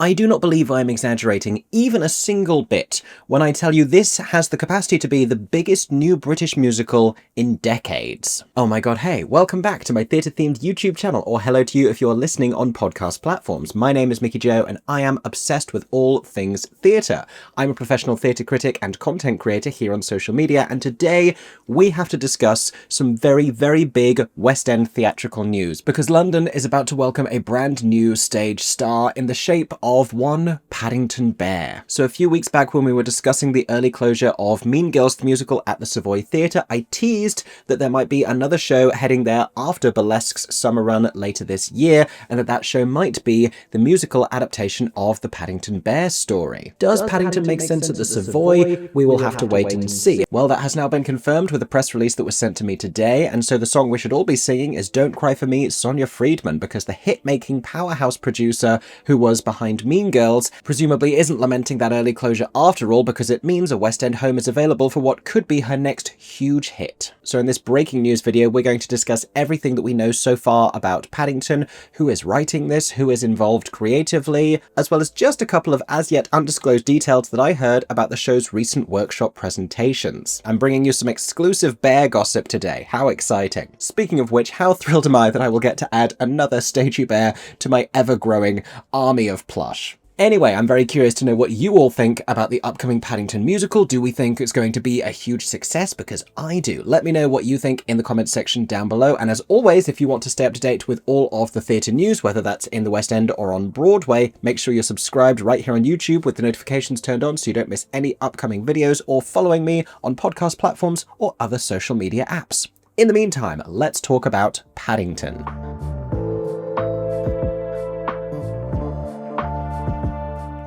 I do not believe I am exaggerating even a single bit when I tell you this has the capacity to be the biggest new British musical in decades. Oh my god, hey, welcome back to my theatre-themed YouTube channel, or hello to you if you're listening on podcast platforms. My name is Mickey Jo, and I am obsessed with all things theatre. I'm a professional theatre critic and content creator here on social media, and today we have to discuss some very, very big West End theatrical news, because London is about to welcome a brand new stage star in the shape of one Paddington Bear. So a few weeks back when we were discussing the early closure of Mean Girls the Musical at the Savoy Theatre, I teased that there might be another show heading there after Burlesque's summer run later this year, and that show might be the musical adaptation of the Paddington Bear story. Does Paddington make sense at the Savoy? We will have to wait and see. Well, that has now been confirmed with a press release that was sent to me today, and so the song we should all be singing is Don't Cry For Me, Sonia Friedman, because the hit-making powerhouse producer who was behind Mean Girls presumably isn't lamenting that early closure after all, because it means a West End home is available for what could be her next huge hit. So in this breaking news video, we're going to discuss everything that we know so far about Paddington, who is writing this, who is involved creatively, as well as just a couple of as yet undisclosed details that I heard about the show's recent workshop presentations. I'm bringing you some exclusive bear gossip today. How exciting. Speaking of which, how thrilled am I that I will get to add another stagey bear to my ever-growing army of plush. Anyway, I'm very curious to know what you all think about the upcoming Paddington musical. Do we think it's going to be a huge success? Because I do. Let me know what you think in the comments section down below. And as always, if you want to stay up to date with all of the theatre news, whether that's in the West End or on Broadway, make sure you're subscribed right here on YouTube with the notifications turned on so you don't miss any upcoming videos, or following me on podcast platforms or other social media apps. In the meantime, let's talk about Paddington.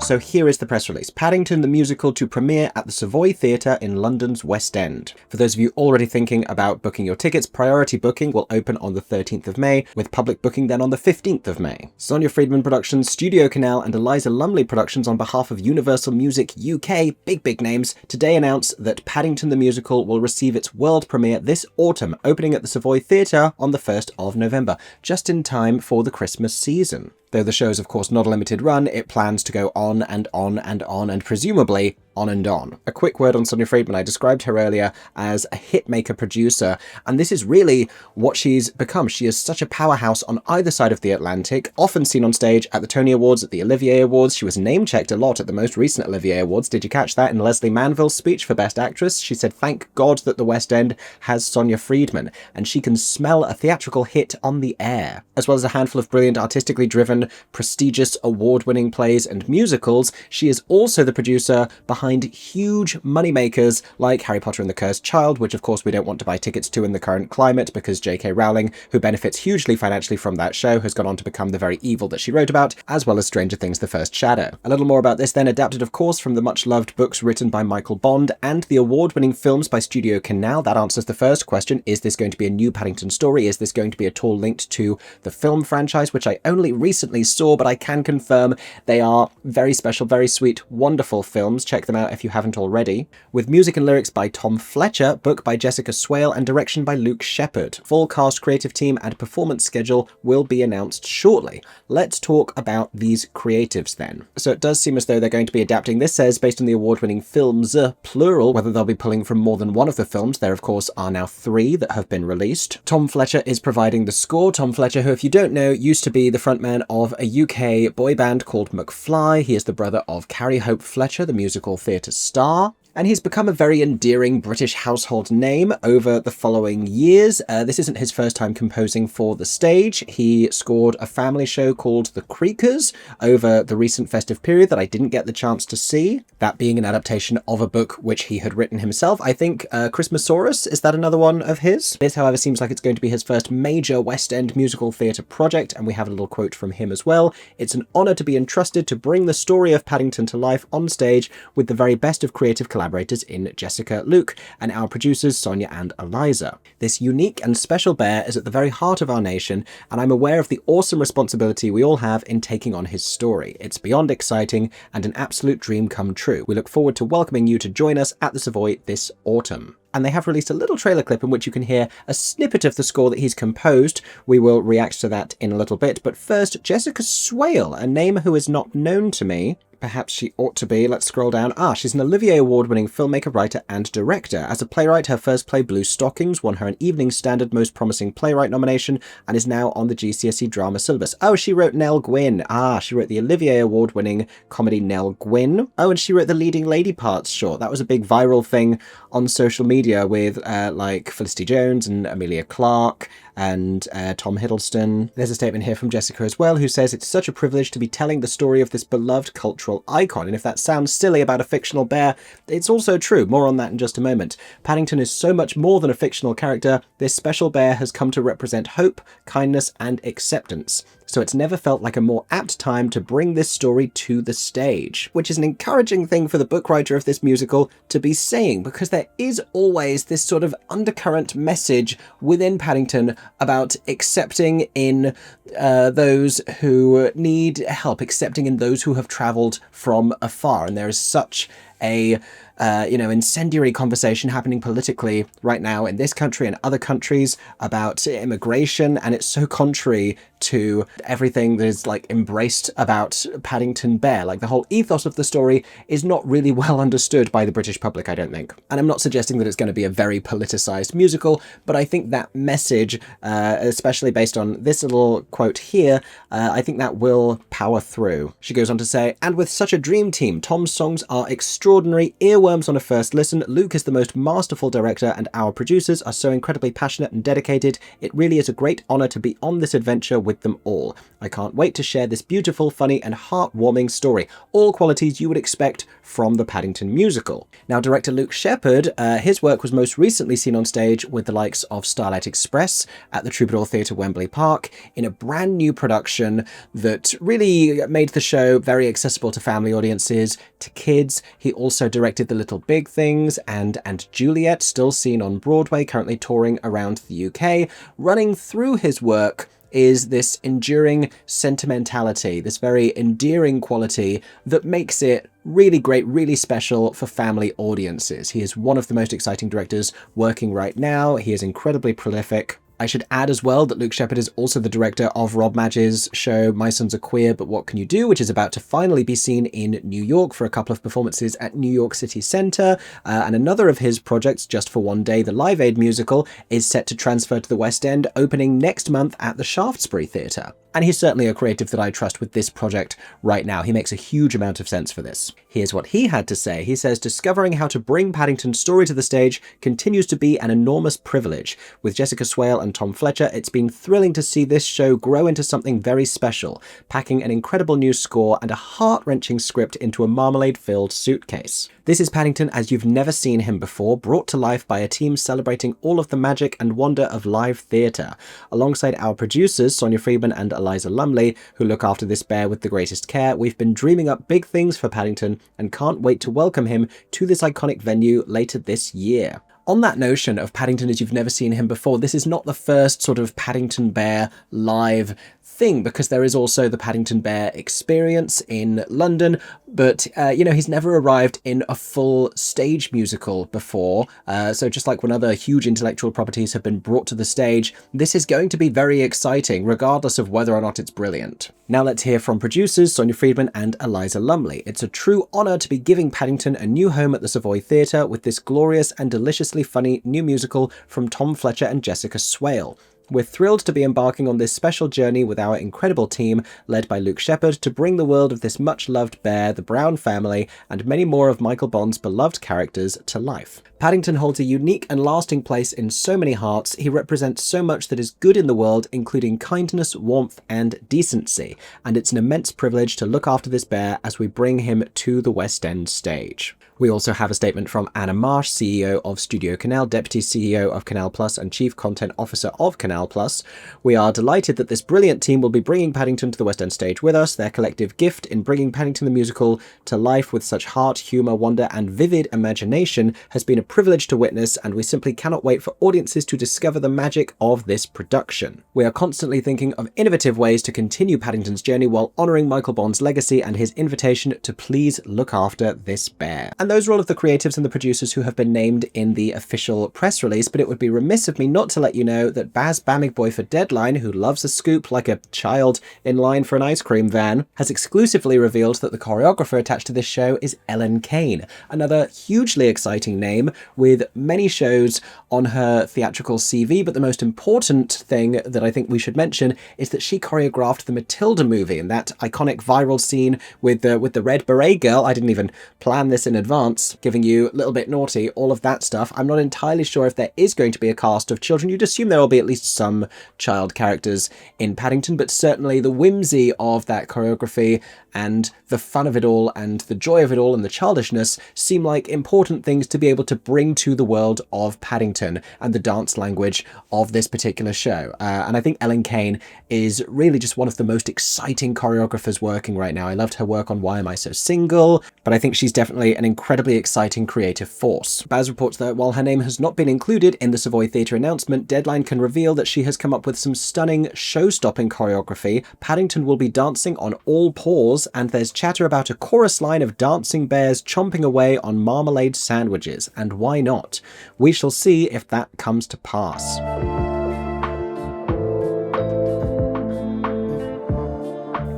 So here is the press release. Paddington the Musical to premiere at the Savoy Theatre in London's West End. For those of you already thinking about booking your tickets, priority booking will open on the 13th of May, with public booking then on the 15th of May. Sonia Friedman Productions, STUDIOCANAL and Eliza Lumley Productions on behalf of Universal Music UK, big names, today announced that Paddington the Musical will receive its world premiere this autumn, opening at the Savoy Theatre on the 1st of November, just in time for the Christmas season. Though the show is of course not a limited run, it plans to go on and on and on, and presumably on and on. A quick word on Sonia Friedman. I described her earlier as a hitmaker producer, and this is really what she's become. She is such a powerhouse on either side of the Atlantic, often seen on stage at the Tony Awards, at the Olivier Awards. She was name-checked a lot at the most recent Olivier Awards. Did you catch that in Leslie Manville's speech for Best Actress? She said, "Thank God that the West End has Sonia Friedman," and she can smell a theatrical hit on the air. As well as a handful of brilliant, artistically driven, prestigious, award-winning plays and musicals, she is also the producer behind huge moneymakers like Harry Potter and the Cursed Child, which of course we don't want to buy tickets to in the current climate, because J.K. Rowling, who benefits hugely financially from that show, has gone on to become the very evil that she wrote about, as well as Stranger Things: The First Shadow. A little more about this then, adapted of course from the much-loved books written by Michael Bond and the award-winning films by STUDIOCANAL. That answers the first question: is this going to be a new Paddington story? Is this going to be at all linked to the film franchise, which I only recently saw, but I can confirm they are very special, very sweet, wonderful films. Check them out if you haven't already. With music and lyrics by Tom Fletcher, book by Jessica Swale, and direction by Luke Sheppard. Full cast, creative team and performance schedule will be announced shortly. Let's talk about these creatives then. So it does seem as though they're going to be adapting, this says, based on the award-winning films, plural. Whether they'll be pulling from more than one of the films, there of course are now 3 that have been released. Tom Fletcher is providing the score. Tom Fletcher, who if you don't know, used to be the frontman of a UK boy band called McFly. He is the brother of Carrie Hope Fletcher, the musical theatre star. And he's become a very endearing British household name over the following years. This isn't his first time composing for the stage. He scored a family show called The Creakers over the recent festive period that I didn't get the chance to see, that being an adaptation of a book which he had written himself. I think Christmasaurus, is that another one of his? This, however, seems like it's going to be his first major West End musical theatre project, and we have a little quote from him as well. "It's an honour to be entrusted to bring the story of Paddington to life on stage with the very best of creative collaborators in Jessica, Luke, and our producers Sonia and Eliza. This unique and special bear is at the very heart of our nation, and I'm aware of the awesome responsibility we all have in taking on his story. It's beyond exciting and an absolute dream come true. We look forward to welcoming you to join us at the Savoy this autumn." and they have released a little trailer clip in which you can hear a snippet of the score that he's composed. We will react to that in a little bit, but first, Jessica Swale, a name who is not known to me. Perhaps she ought to be. Let's scroll down. She's an Olivier Award-winning filmmaker, writer, and director. As a playwright, her first play, Blue Stockings, won her an Evening Standard Most Promising Playwright nomination and is now on the GCSE drama syllabus. Oh, she wrote Nell Gwyn. She wrote the Olivier Award-winning comedy Nell Gwyn. Oh, and she wrote the leading lady parts short. That was a big viral thing on social media with like Felicity Jones and Amelia Clark and Tom Hiddleston. There's a statement here from Jessica as well, who says, "It's such a privilege to be telling the story of this beloved cultural icon." And if that sounds silly about a fictional bear, it's also true. More on that in just a moment. Paddington is so much more than a fictional character. This special bear has come to represent hope, kindness, and acceptance. So it's never felt like a more apt time to bring this story to the stage, which is an encouraging thing for the book writer of this musical to be saying, because there is always this sort of undercurrent message within Paddington about accepting in those who need help, accepting in those who have travelled from afar. And there is such a incendiary conversation happening politically right now in this country and other countries about immigration, and it's so contrary to everything that is like embraced about Paddington Bear. Like, the whole ethos of the story is not really well understood by the British public, I don't think. And I'm not suggesting that it's going to be a very politicized musical, but I think that message, especially based on this little quote here, I think that will power through. She goes on to say, "And with such a dream team, Tom's songs are extraordinary, earworms on a first listen. Luke is the most masterful director, and our producers are so incredibly passionate and dedicated. It really is a great honour to be on this adventure with them all. I can't wait to share this beautiful, funny, and heartwarming story. All qualities you would expect from the Paddington musical." Now, director Luke Sheppard, his work was most recently seen on stage with the likes of Starlight Express at the Troubadour Theatre, Wembley Park, in a brand new production that really made the show very accessible to family audiences, to kids. He also directed The Little Big Things and Juliet, still seen on Broadway, currently touring around the UK. Running through his work is this enduring sentimentality, this very endearing quality that makes it really great, really special for family audiences. He is one of the most exciting directors working right now. He is incredibly prolific. I should add as well that Luke Sheppard is also the director of Rob Madge's show My Sons Are Queer, But What Can You Do?, which is about to finally be seen in New York for a couple of performances at New York City Centre. And another of his projects, Just for One Day, the Live Aid musical, is set to transfer to the West End, opening next month at the Shaftesbury Theatre. And he's certainly a creative that I trust with this project right now. He makes a huge amount of sense for this. Here's what he had to say. He says, "Discovering how to bring Paddington's story to the stage continues to be an enormous privilege. With Jessica Swale and Tom Fletcher, it's been thrilling to see this show grow into something very special, packing an incredible new score and a heart-wrenching script into a marmalade-filled suitcase. This is Paddington as you've never seen him before, brought to life by a team celebrating all of the magic and wonder of live theatre. Alongside our producers, Sonia Friedman and Eliza Lumley, who look after this bear with the greatest care, we've been dreaming up big things for Paddington and can't wait to welcome him to this iconic venue later this year." On that notion of Paddington as you've never seen him before, this is not the first sort of Paddington Bear live thing, because there is also the Paddington Bear Experience in London, but he's never arrived in a full stage musical before, so just like when other huge intellectual properties have been brought to the stage, this is going to be very exciting regardless of whether or not it's brilliant. Now let's hear from producers Sonia Friedman and Eliza Lumley. "It's a true honour to be giving Paddington a new home at the Savoy Theatre with this glorious and deliciously funny new musical from Tom Fletcher and Jessica Swale. We're thrilled to be embarking on this special journey with our incredible team, led by Luke Sheppard, to bring the world of this much-loved bear, the Brown family, and many more of Michael Bond's beloved characters to life. Paddington holds a unique and lasting place in so many hearts. He represents so much that is good in the world, including kindness, warmth, and decency. And it's an immense privilege to look after this bear as we bring him to the West End stage." We also have a statement from Anna Marsh, CEO of STUDIOCANAL, Deputy CEO of Canal Plus and Chief Content Officer of Canal Plus. "We are delighted that this brilliant team will be bringing Paddington to the West End stage with us. Their collective gift in bringing Paddington the Musical to life with such heart, humour, wonder and vivid imagination has been a privilege to witness, and we simply cannot wait for audiences to discover the magic of this production. We are constantly thinking of innovative ways to continue Paddington's journey while honouring Michael Bond's legacy and his invitation to please look after this bear." And those are all of the creatives and the producers who have been named in the official press release, but it would be remiss of me not to let you know that Baz Bamigboy for Deadline, who loves a scoop like a child in line for an ice cream van, has exclusively revealed that the choreographer attached to this show is Ellen Kane, another hugely exciting name with many shows on her theatrical CV, but the most important thing that I think we should mention is that she choreographed the Matilda movie, and that iconic viral scene with the red beret girl. I didn't even plan this in advance, giving you a little bit naughty, all of that stuff. I'm not entirely sure if there is going to be a cast of children. You'd assume there will be at least some child characters in Paddington, but certainly the whimsy of that choreography and the fun of it all and the joy of it all and the childishness seem like important things to be able to bring to the world of Paddington and the dance language of this particular show. And I think Ellen Kane is really just one of the most exciting choreographers working right now. I loved her work on Why Am I So Single, but I think she's definitely an incredibly exciting creative force. Baz reports that while her name has not been included in the Savoy Theatre announcement, Deadline can reveal that she has come up with some stunning show-stopping choreography. Paddington will be dancing on all paws, and there's chatter about a chorus line of dancing bears chomping away on marmalade sandwiches. And why not? We shall see if that comes to pass.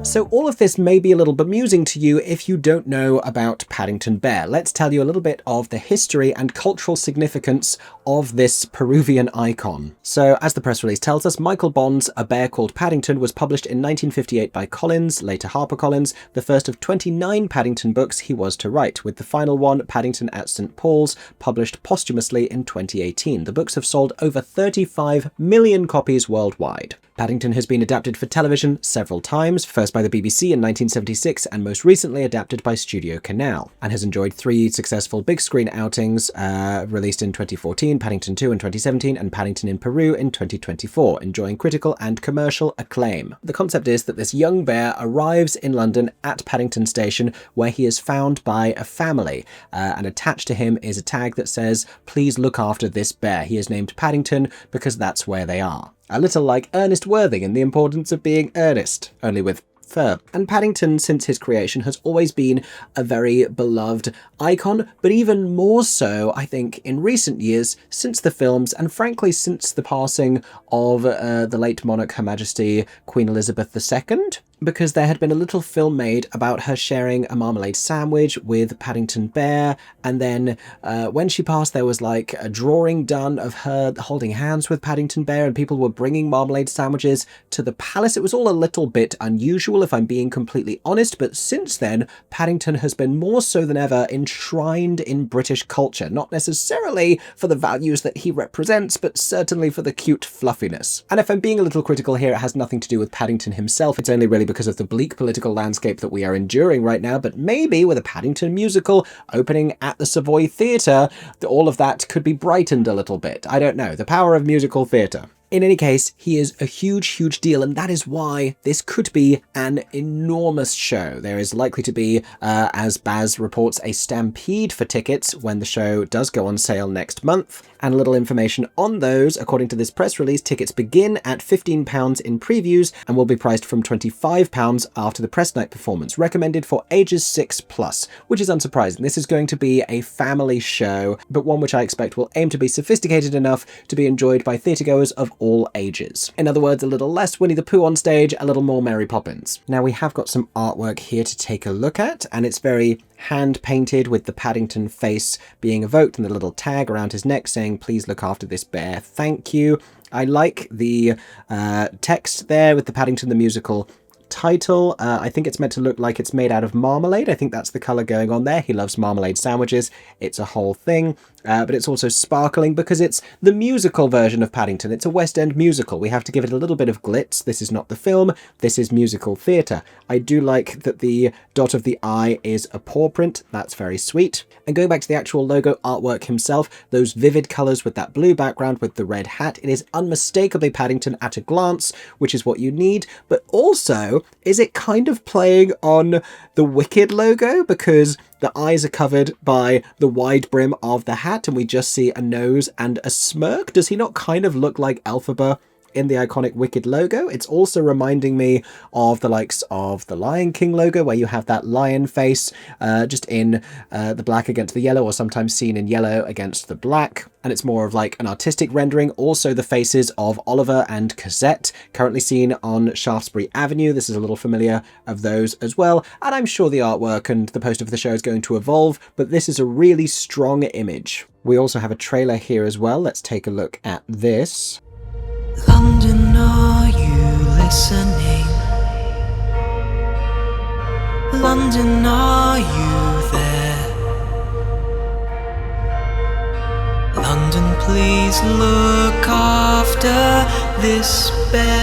So all of this may be a little bemusing to you if you don't know about Paddington Bear. Let's tell you a little bit of the history and cultural significance of this Peruvian icon. So as the press release tells us, Michael Bond's A Bear Called Paddington was published in 1958 by Collins, later HarperCollins, the first of 29 Paddington books he was to write, with the final one, Paddington at St. Paul's, published posthumously in 2018. The books have sold over 35 million copies worldwide. Paddington has been adapted for television several times, first by the BBC in 1976 and most recently adapted by STUDIOCANAL, and has enjoyed 3 successful big screen outings, released in 2014, Paddington 2 in 2017, and Paddington in Peru in 2024, enjoying critical and commercial acclaim. The concept is that this young bear arrives in London at Paddington Station, where he is found by a family, and attached to him is a tag that says, "Please look after this bear. He is named Paddington because that's where they are." A little like Ernest Worthing and The Importance of Being Earnest, only with fur. And Paddington, since his creation, has always been a very beloved icon, but even more so, I think, in recent years, since the films, and frankly, since the passing of the late monarch, Her Majesty Queen Elizabeth II, because there had been a little film made about her sharing a marmalade sandwich with Paddington Bear, and then when she passed there was like a drawing done of her holding hands with Paddington Bear, and people were bringing marmalade sandwiches to the palace. It was all a little bit unusual, if I'm being completely honest, but since then Paddington has been more so than ever enshrined in British culture, not necessarily for the values that he represents, but certainly for the cute fluffiness. And if I'm being a little critical here, it has nothing to do with Paddington himself. It's only really because of the bleak political landscape that we are enduring right now, but maybe with a Paddington musical opening at the Savoy Theatre, all of that could be brightened a little bit. I don't know. The power of musical theatre. In any case, he is a huge, huge deal, and that is why this could be an enormous show. There is likely to be, as Baz reports, a stampede for tickets when the show does go on sale next month. And a little information on those, according to this press release, tickets begin at £15 in previews and will be priced from £25 after the press night performance, recommended for ages 6+, which is unsurprising. This is going to be a family show, but one which I expect will aim to be sophisticated enough to be enjoyed by theatregoers of all ages. In other words, a little less Winnie the Pooh on stage, a little more Mary Poppins. Now we have got some artwork here to take a look at, and it's very hand painted with the Paddington face being evoked and the little tag around his neck saying, "Please look after this bear, thank you." I like the text there with the Paddington the Musical title. I think it's meant to look like it's made out of marmalade. I think that's the colour going on there. He loves marmalade sandwiches. It's a whole thing. But it's also sparkling because it's the musical version of Paddington. It's a West End musical. We have to give it a little bit of glitz. This is not the film. This is musical theatre. I do like that the dot of the eye is a paw print. That's very sweet. And going back to the actual logo artwork himself, those vivid colours with that blue background with the red hat, it is unmistakably Paddington at a glance, which is what you need. But also, is it kind of playing on the Wicked logo? Because the eyes are covered by the wide brim of the hat and we just see a nose and a smirk. Does he not kind of look like Elphaba in the iconic Wicked logo. It's also reminding me of the likes of the Lion King logo, where you have that lion face just in the black against the yellow, or sometimes seen in yellow against the black. And it's more of like an artistic rendering. Also the faces of Oliver and Cosette, currently seen on Shaftesbury Avenue. This is a little familiar of those as well. And I'm sure the artwork and the poster for the show is going to evolve, but this is a really strong image. We also have a trailer here as well. Let's take a look at this. London, are you listening? London, are you there? London, please look after this bear.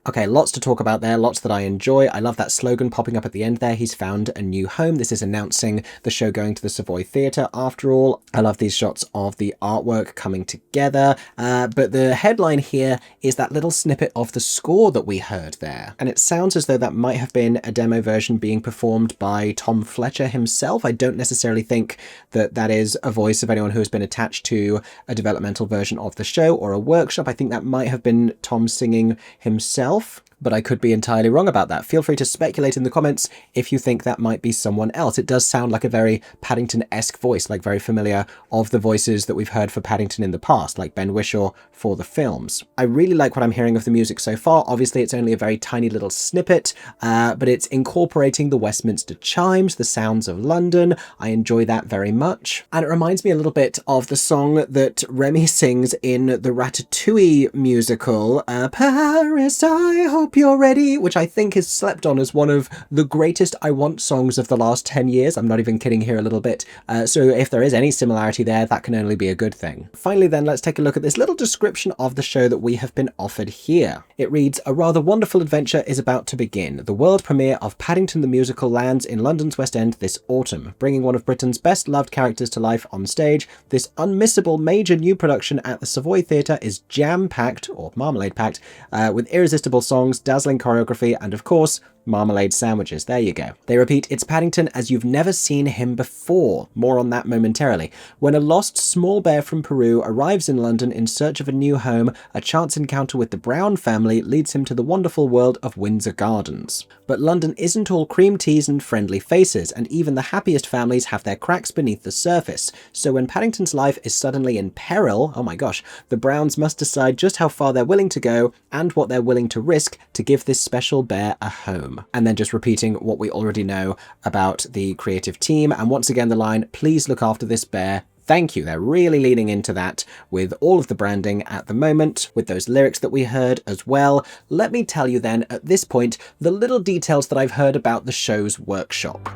Okay, lots to talk about there, lots that I enjoy. I love that slogan popping up at the end there, he's found a new home. This is announcing the show going to the Savoy Theatre after all. I love these shots of the artwork coming together, but the headline here is that little snippet of the score that we heard there. And it sounds as though that might have been a demo version being performed by Tom Fletcher himself. I don't necessarily think that that is a voice of anyone who has been attached to a developmental version of the show or a workshop. I think that might have been Tom singing himself, but I could be entirely wrong about that. Feel free to speculate in the comments if you think that might be someone else. It does sound like a very Paddington-esque voice, like very familiar of the voices that we've heard for Paddington in the past, like Ben Whishaw for the films. I really like what I'm hearing of the music so far. Obviously, it's only a very tiny little snippet, but it's incorporating the Westminster chimes, the sounds of London. I enjoy that very much. And it reminds me a little bit of the song that Remy sings in the Ratatouille musical, Paris, I hope you're ready, which I think is slept on as one of the greatest I Want songs of the last 10 years. I'm not even kidding here a little bit. So if there is any similarity there, that can only be a good thing. Finally then, let's take a look at this little description of the show that we have been offered here. It reads, "A rather wonderful adventure is about to begin. The world premiere of Paddington the Musical lands in London's West End this autumn, bringing one of Britain's best loved characters to life on stage. This unmissable major new production at the Savoy Theatre is jam-packed, or marmalade-packed, with irresistible songs, dazzling choreography, and of course, marmalade sandwiches." There you go. They repeat, "It's Paddington as you've never seen him before." More on that momentarily. "When a lost small bear from Peru arrives in London in search of a new home, a chance encounter with the Brown family leads him to the wonderful world of Windsor Gardens. But London isn't all cream teas and friendly faces, and even the happiest families have their cracks beneath the surface. So when Paddington's life is suddenly in peril, oh my gosh, the Browns must decide just how far they're willing to go and what they're willing to risk to give this special bear a home." And then just repeating what we already know about the creative team. And once again, the line, "Please look after this bear." Thank you. They're really leaning into that with all of the branding at the moment, with those lyrics that we heard as well. Let me tell you then, at this point, the little details that I've heard about the show's workshop.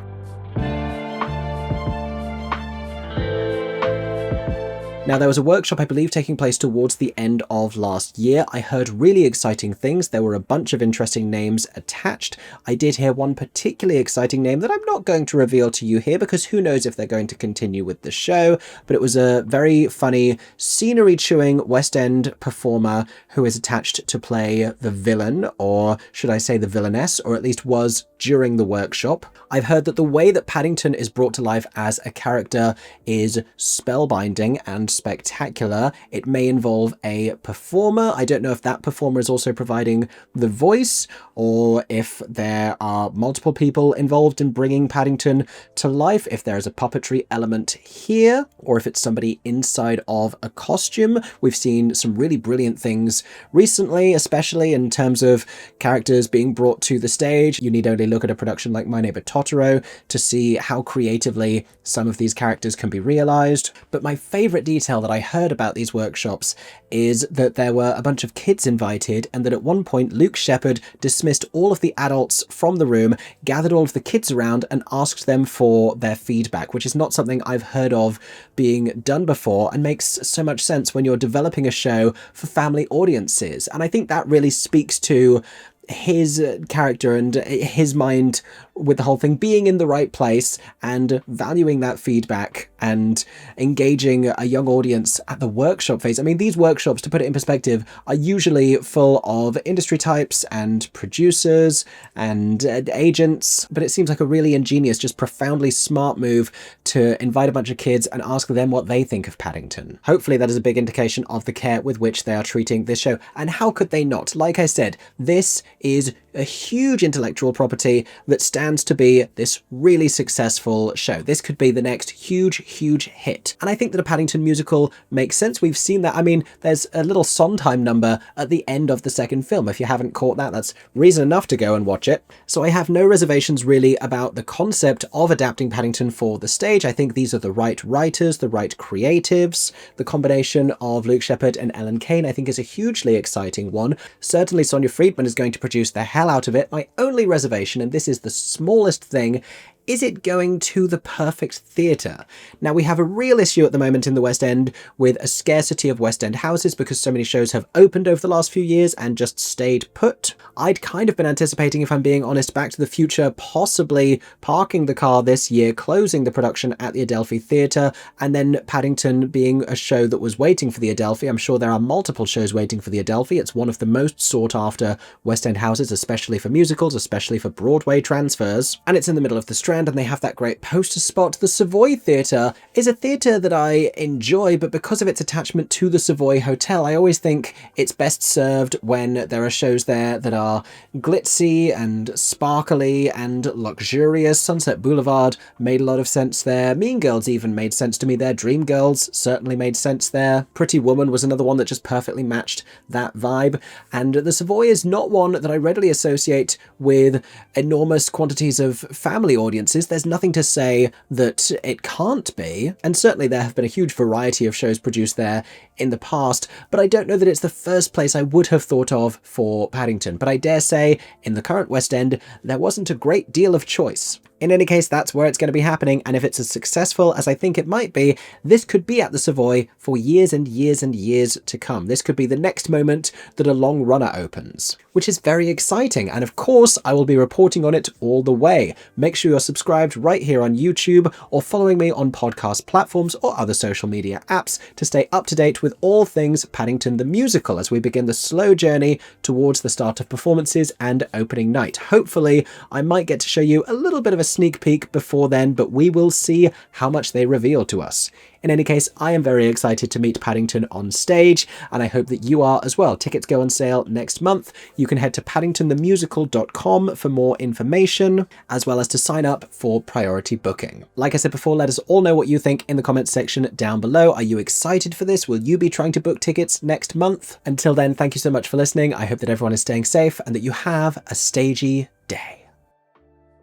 Now, there was a workshop, I believe, taking place towards the end of last year. I heard really exciting things. There were a bunch of interesting names attached. I did hear one particularly exciting name that I'm not going to reveal to you here because who knows if they're going to continue with the show, but it was a very funny scenery-chewing West End performer who is attached to play the villain, or should I say the villainess, or at least was during the workshop. I've heard that the way that Paddington is brought to life as a character is spellbinding and spectacular. It may involve a performer. I don't know if that performer is also providing the voice, or if there are multiple people involved in bringing Paddington to life, if there is a puppetry element here, or if it's somebody inside of a costume. We've seen some really brilliant things recently, especially in terms of characters being brought to the stage. You need only look at a production like My Neighbor Totoro to see how creatively some of these characters can be realized. But my favorite detail that I heard about these workshops is that there were a bunch of kids invited, and that at one point Luke Sheppard dismissed all of the adults from the room, gathered all of the kids around and asked them for their feedback, which is not something I've heard of being done before, and makes so much sense when you're developing a show for family audiences. And I think that really speaks to his character and his mind with the whole thing being in the right place and valuing that feedback and engaging a young audience at the workshop phase. I mean, these workshops, to put it in perspective, are usually full of industry types and producers and agents, but it seems like a really ingenious, just profoundly smart move to invite a bunch of kids and ask them what they think of Paddington. Hopefully that is a big indication of the care with which they are treating this show. And how could they not? Like I said, this is a huge intellectual property that stands to be this really successful show. This could be the next huge hit. And I think that a Paddington musical makes sense. We've seen that. I mean, there's a little Sondheim number at the end of the second film. If you haven't caught that, that's reason enough to go and watch it. So I have no reservations really about the concept of adapting Paddington for the stage. I think these are the right writers, the right creatives. The combination of Luke Sheppard and Ellen Kane I think is a hugely exciting one. Certainly Sonia Friedman is going to produce the hell out of it. My only reservation, and this is the smallest thing, is it going to the perfect theatre? Now, we have a real issue at the moment in the West End with a scarcity of West End houses because so many shows have opened over the last few years and just stayed put. I'd kind of been anticipating, if I'm being honest, Back to the Future possibly parking the car this year, closing the production at the Adelphi Theatre, and then Paddington being a show that was waiting for the Adelphi. I'm sure there are multiple shows waiting for the Adelphi. It's one of the most sought after West End houses, especially for musicals, especially for Broadway transfers. And it's in the middle of the Strand, and they have that great poster spot. The Savoy Theatre is a theatre that I enjoy, but because of its attachment to the Savoy Hotel, I always think it's best served when there are shows there that are glitzy and sparkly and luxurious. Sunset Boulevard made a lot of sense there. Mean Girls even made sense to me there. Dreamgirls certainly made sense there. Pretty Woman was another one that just perfectly matched that vibe. And the Savoy is not one that I readily associate with enormous quantities of family audiences. There's nothing to say that it can't be, and certainly there have been a huge variety of shows produced there in the past, but I don't know that it's the first place I would have thought of for Paddington. But I dare say, in the current West End, there wasn't a great deal of choice. In any case, that's where it's going to be happening, and if it's as successful as I think it might be, this could be at the Savoy for years and years and years to come. This could be the next moment that a long runner opens, which is very exciting, and of course I will be reporting on it all the way. Make sure you're subscribed right here on YouTube or following me on podcast platforms or other social media apps to stay up to date with all things Paddington the Musical as we begin the slow journey towards the start of performances and opening night. Hopefully I might get to show you a little bit of a sneak peek before then, but we will see how much they reveal to us. In any case, I am very excited to meet Paddington on stage, and I hope that you are as well. Tickets go on sale next month. You can head to paddingtonthemusical.com for more information, as well as to sign up for priority booking. Like I said before, let us all know what you think in the comments section down below. Are you excited for this? Will you be trying to book tickets next month? Until then, thank you so much for listening. I hope that everyone is staying safe and that you have a stagey day.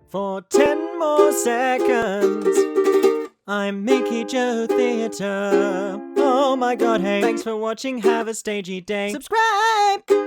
For 10 more seconds, I'm MickeyJoTheatre. Oh my god, hey, thanks for watching, have a stagey day. Subscribe!